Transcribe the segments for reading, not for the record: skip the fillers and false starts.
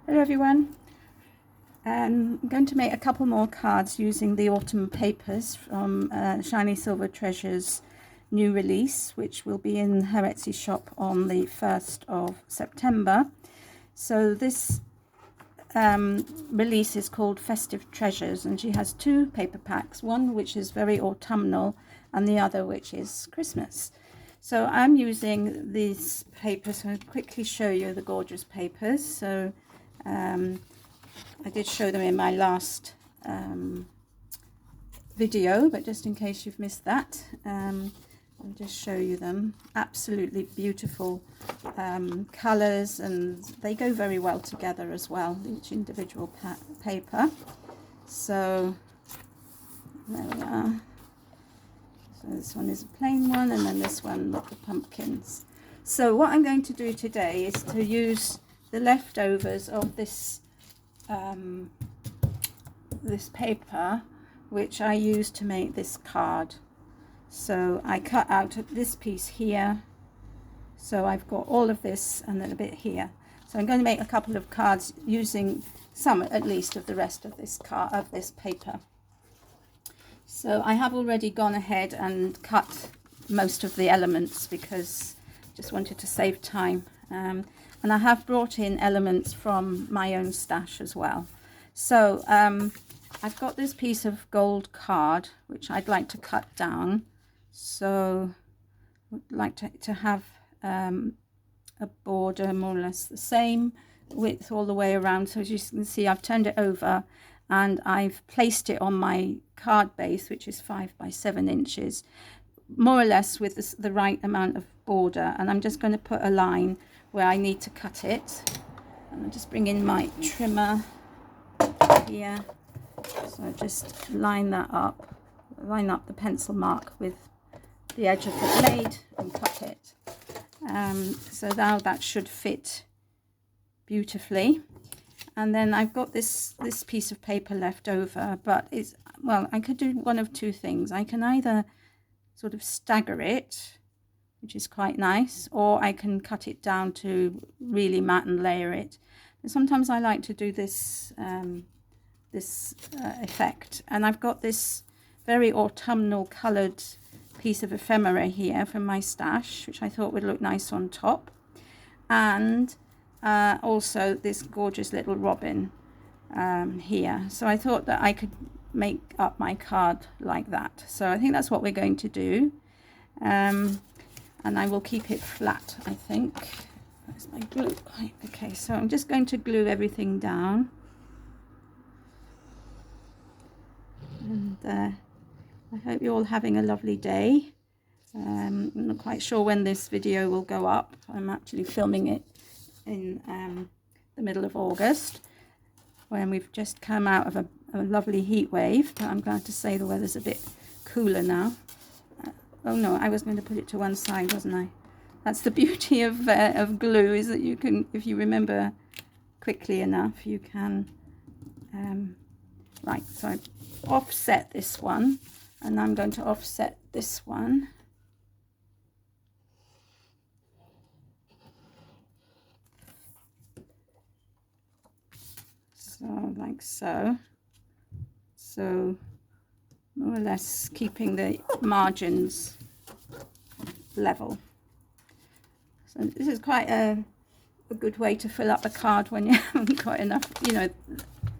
Hello everyone. I'm going to make a couple more cards using the autumn papers from Shiny Silver Treasures new release, which will be in her Etsy shop on the 1st of September. So this release is called Festive Treasures, and she has two paper packs, one which is very autumnal and the other which is Christmas. So I'm using these papers. So I'll quickly show you the gorgeous papers. So I did show them in my last video, but just in case you've missed that, I'll just show you them. Absolutely beautiful colours, and they go very well together as well, each individual paper. So there we are. So this one is a plain one, and then this one with the pumpkins. So what I'm going to do today is to use the leftovers of this this paper, which I used to make this card. So I cut out this piece here, so I've got all of this and then a bit here. So I'm going to make a couple of cards using some at least of the rest of this paper. So I have already gone ahead and cut most of the elements because I just wanted to save time. And I have brought in elements from my own stash as well. So I've got this piece of gold card which I'd like to cut down. So I'd like to have a border more or less the same width all the way around. So as you can see, I've turned it over and I've placed it on my card base, which is 5 by 7 inches, more or less with the right amount of border. And I'm just going to put a line where I need to cut it, and I'll just bring in my trimmer here. So I just line that up, line up the pencil mark with the edge of the blade and cut it. So now that should fit beautifully. And then I've got this piece of paper left over, but it's, well, I could do one of two things. I can either sort of stagger it, which is quite nice, or I can cut it down to really matte and layer it. But sometimes I like to do this effect, and I've got this very autumnal coloured piece of ephemera here from my stash, which I thought would look nice on top, and also this gorgeous little robin here. So I thought that I could make up my card like that. So I think that's what we're going to do. And I will keep it flat, I think. There's my glue. Okay, so I'm just going to glue everything down. And I hope you're all having a lovely day. I'm not quite sure when this video will go up. I'm actually filming it in the middle of August, when we've just come out of a lovely heat wave. But I'm glad to say the weather's a bit cooler now. Oh no, I was going to put it to one side, wasn't I? That's the beauty of glue, is that you can, if you remember quickly enough, you can. Right, so I offset this one, and I'm going to offset this one. So like so. So more or less keeping the margins level. So this is quite a good way to fill up a card when you haven't got enough, you know.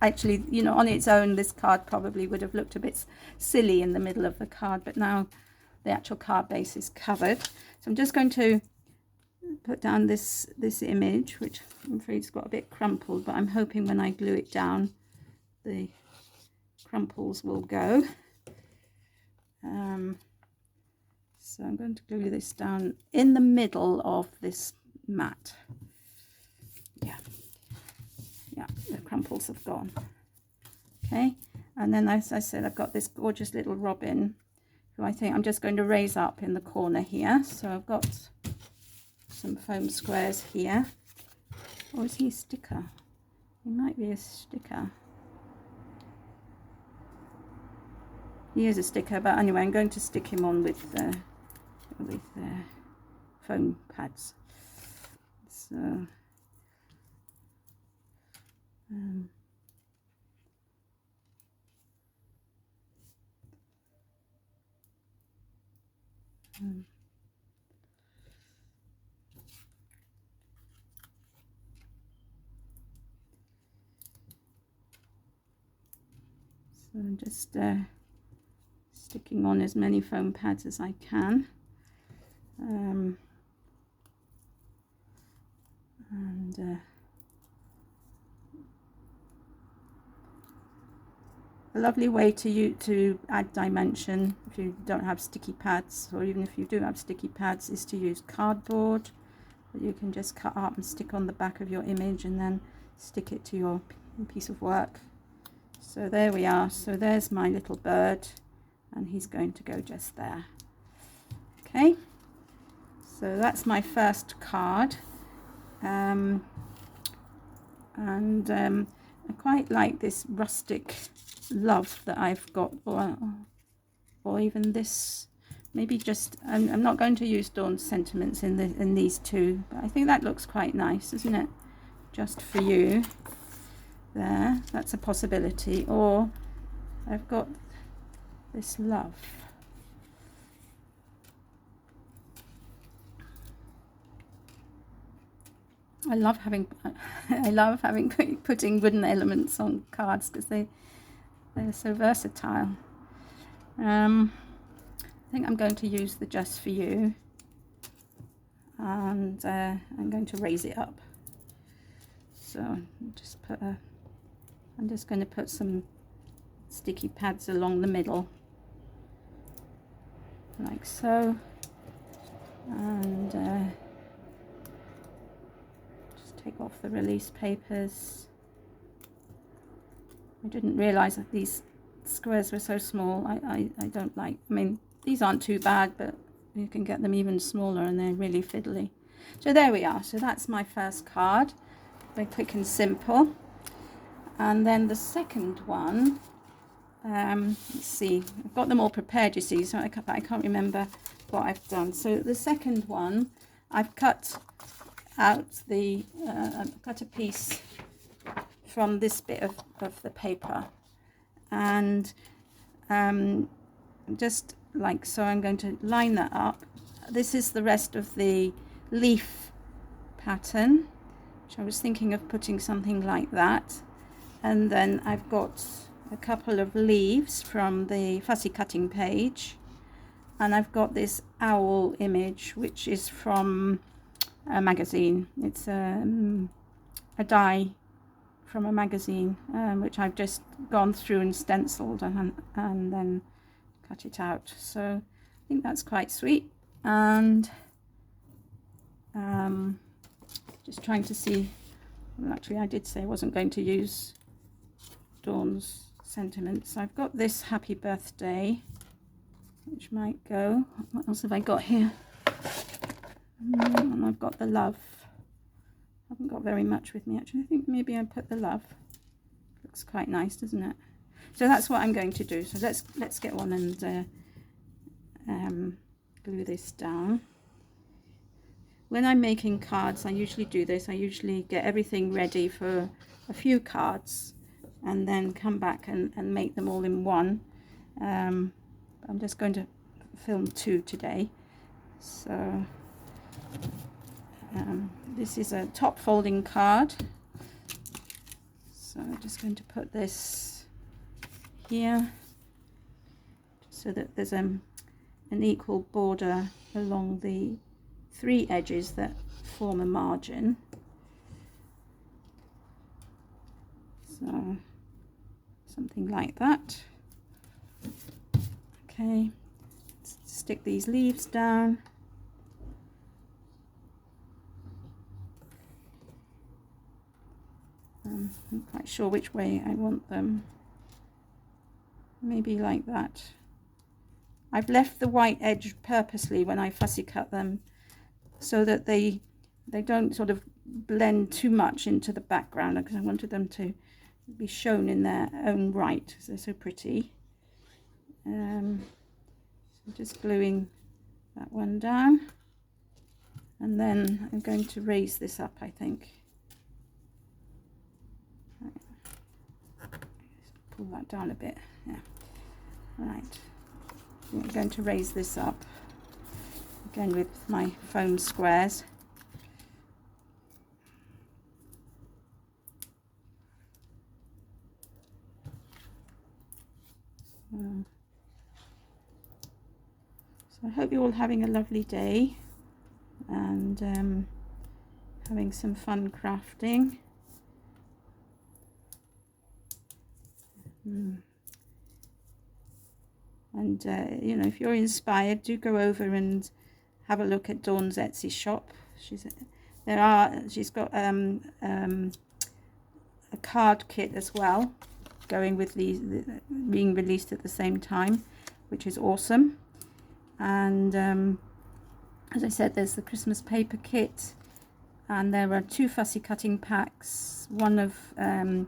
Actually, you know, on its own this card probably would have looked a bit silly in the middle of the card, but now the actual card base is covered. So I'm just going to put down this image, which I'm afraid it's got a bit crumpled, but I'm hoping when I glue it down the crumples will go. So I'm going to glue this down in the middle of this mat. Yeah, the crumples have gone. Okay, and then as I said, I've got this gorgeous little robin who I think I'm just going to raise up in the corner here. So I've got some foam squares here. Or is he a sticker? He might be a sticker. He is a sticker, but anyway, I'm going to stick him on with foam pads. So Um, um, so I'm just sticking on as many foam pads as I can. And a lovely way to add dimension if you don't have sticky pads, or even if you do have sticky pads, is to use cardboard that you can just cut up and stick on the back of your image and then stick it to your piece of work. So there we are. So there's my little bird, and he's going to go just there. Okay, so that's my first card. I quite like this rustic love that I've got, or even this, maybe just, I'm not going to use Dawn's sentiments in these two, but I think that looks quite nice, isn't it? Just for you there, that's a possibility. Or I've got this love. I love having putting wooden elements on cards because they're so versatile. I think I'm going to use the Just For You, and I'm going to raise it up. So I'm just going to put some sticky pads along the middle, like so, and just take off the release papers. I didn't realise that these squares were so small. I don't like, I mean, these aren't too bad, but you can get them even smaller and they're really fiddly. So there we are. So that's my first card, very quick and simple. And then the second one, let's see, I've got them all prepared, you see, so I can't remember what I've done. So the second one, I've cut out I've cut a piece from this bit of the paper, and just like so, I'm going to line that up. This is the rest of the leaf pattern, which I was thinking of putting something like that. And then I've got a couple of leaves from the fussy cutting page, and I've got this owl image, which is from a magazine. It's a die from a magazine, which I've just gone through and stenciled and then cut it out. So I think that's quite sweet. And just trying to see, well, actually I did say I wasn't going to use Dawn's sentiments. I've got this happy birthday, which might go. What else have I got here? And I've got the love. I haven't got very much with me, actually. I think maybe I put the love. Looks quite nice, doesn't it? So that's what I'm going to do. So let's get on and glue this down. When I'm making cards, I usually do this. I usually get everything ready for a few cards and then come back and make them all in one. I'm just going to film two today. So this is a top folding card. So I'm just going to put this here so that there's an equal border along the three edges that form a margin. So something like that. Okay, let's stick these leaves down. I'm not quite sure which way I want them. Maybe like that. I've left the white edge purposely when I fussy cut them, so that they don't sort of blend too much into the background, because I wanted them to be shown in their own right, because they're so pretty. So I'm just gluing that one down, and then I'm going to raise this up, I think. pull that down a bit. Yeah. Right. I'm going to raise this up again with my foam squares. So I hope you're all having a lovely day and having some fun crafting. And you know, if you're inspired, do go over and have a look at Dawn's Etsy shop. She's got a card kit as well, going with these being released at the same time, which is awesome. And as I said, there's the Christmas paper kit, and there are 2 fussy cutting packs, one of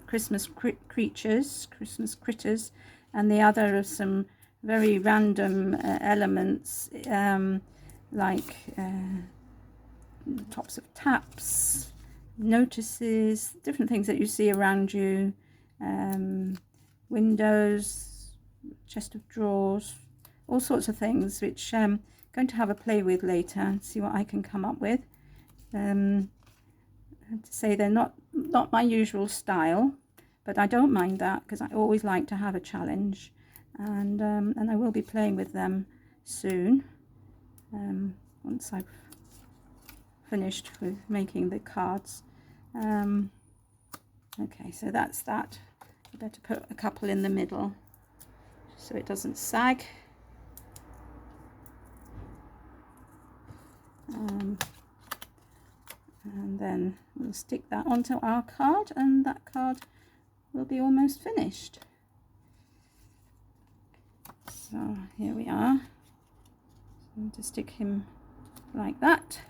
Christmas critters, and the other of some very random elements, like tops of taps, notices, different things that you see around you, windows, chest of drawers, all sorts of things, which I'm going to have a play with later and see what I can come up with. To say they're not my usual style, but I don't mind that, because I always like to have a challenge, and I will be playing with them soon, once I've finished with making the cards. Okay, so that's that. I better put a couple in the middle so it doesn't sag. And then we'll stick that onto our card, and that card will be almost finished. So here we are. So I'm going to stick him like that,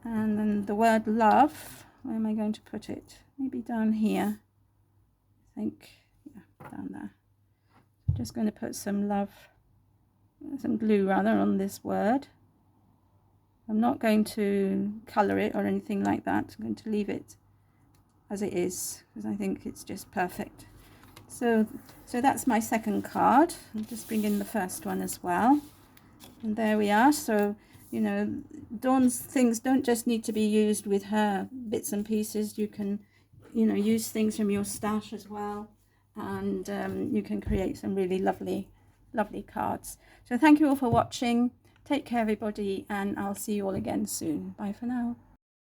and then the word love, where am I going to put it? Maybe down here, I think. Yeah, down there. I'm just going to put some glue rather on this word. I'm not going to colour it or anything like that. I'm going to leave it as it is, because I think it's just perfect. So that's my second card. I'll just bring in the first one as well. And there we are. So, you know, Dawn's things don't just need to be used with her bits and pieces. You can, you know, use things from your stash as well. And you can create some really lovely cards. So thank you all for watching. Take care, everybody, and I'll see you all again soon. Bye for now.